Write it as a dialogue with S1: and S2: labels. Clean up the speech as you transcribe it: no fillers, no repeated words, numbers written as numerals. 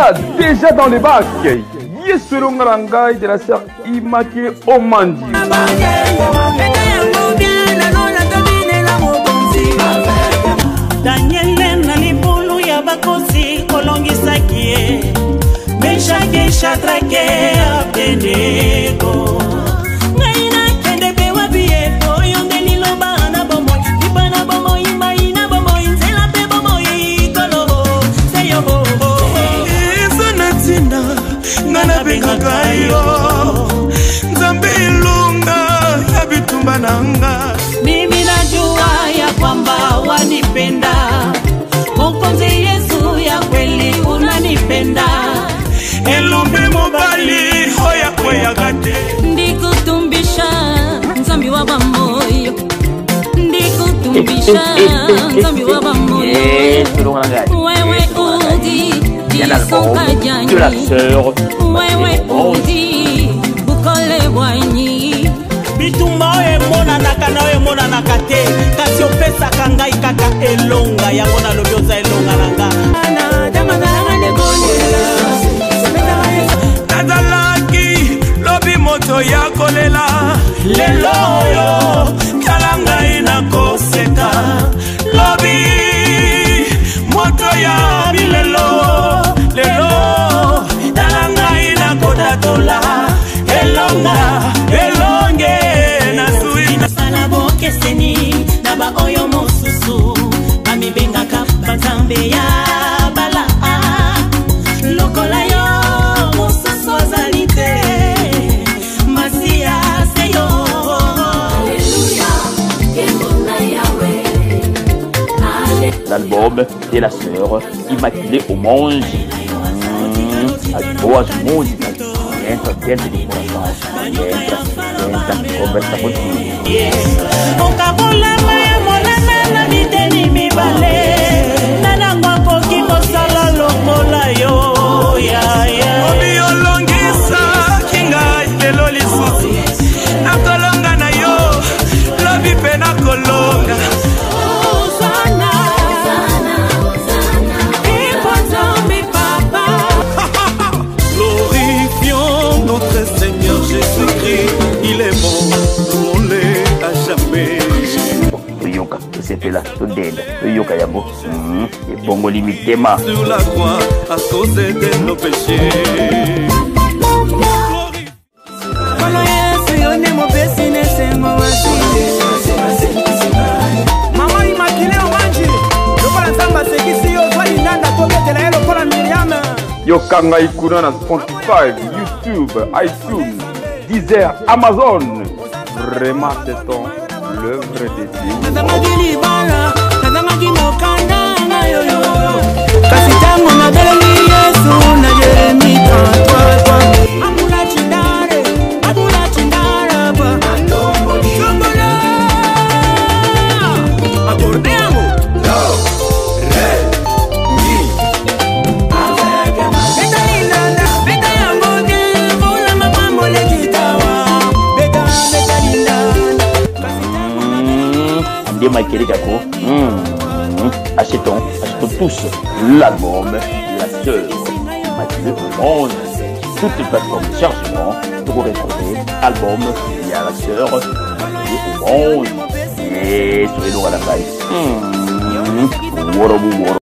S1: Voilà, déjà dans les bacs. Yesero Ngarangai de la sœur Immaculée Omandi.
S2: Daniel Nalibulu Yabakosi Kolongisaki Meshake Shatrake Apenego Naina Kende Bewabie Oyonde Liloba Anabomo Ibana Bomo Imaina Bomo Inzela Bebomo Ikolo Seyo Bobo Isanatina Nana Bengakayo Nzambe Ilunga Yabitumba Nanga Mimi najua ya kwamba wanipenda Mwokozi Yesu ya kweli unanipenda Elombe mobali hoya kweya gate Ndikutumbisha nzambi wa bamoyo Ndikutumbisha nzambi wa bamoyo Wewe udi jisoka jani Wewe udi bukole bwanyi Bitumba oye mona naka na oye mona naka te Kasi opesa kangai kaka elonga Yango na lobioza elonga nanga Tadalaki lobi moto ya kolela Lelo yo kalanga inakoseka Lobi moto ya bilelo Lelo kalanga inakodatola Elonga elonge Keseni naba oyo mosusu Mami benga kapa zambe ya bala Lokola yo mosusu azalite Masia seyo Alléluia Kemona Yahweh
S1: L'album de la sœur Immaculée Omandi. Boas músicas. Entra dentro de coração. Entra, conversa contigo.
S2: Okabola maya molana na biteni mibale Nanangwa koki kosala lokola yo ya ya
S3: Obi olongisa kinga lelo lisusu Nakolonga na yo Lobi pena kolonga
S2: Hosanna Iponzombi papa
S3: Glorifions notre Seigneur Jésus-Christ. Il est bon, louons-le à jamais.
S1: Yoka, c'est là, tout d'aide. Yoka yabo. Et bongo limité ma.
S3: Sur la croix, à cause de nos péchés.
S4: Maman Immaculée Omandi. Lokola Nzamba sekisi yo zwali nanda tobetela ye lokola Miriam.
S1: Yokanga ikuna na Spotify, YouTube, iTunes, Deezer, Amazon. Vraiment, c'est l'œuvre de Dieu.
S2: Nazangaki bala, nazangaki mokanda na yoyo Kasi tango na beleli Yesu na Jeremi 33 Amula chindare ba Sombola Akordeamo
S1: Immaculée Gako. Achetons tous l'album La sœur Immaculée Omandi. Toutes les plateformes de chargement pour retrouver l'album Il y a la sœur Immaculée Omandi. Et sur les noms à la taille.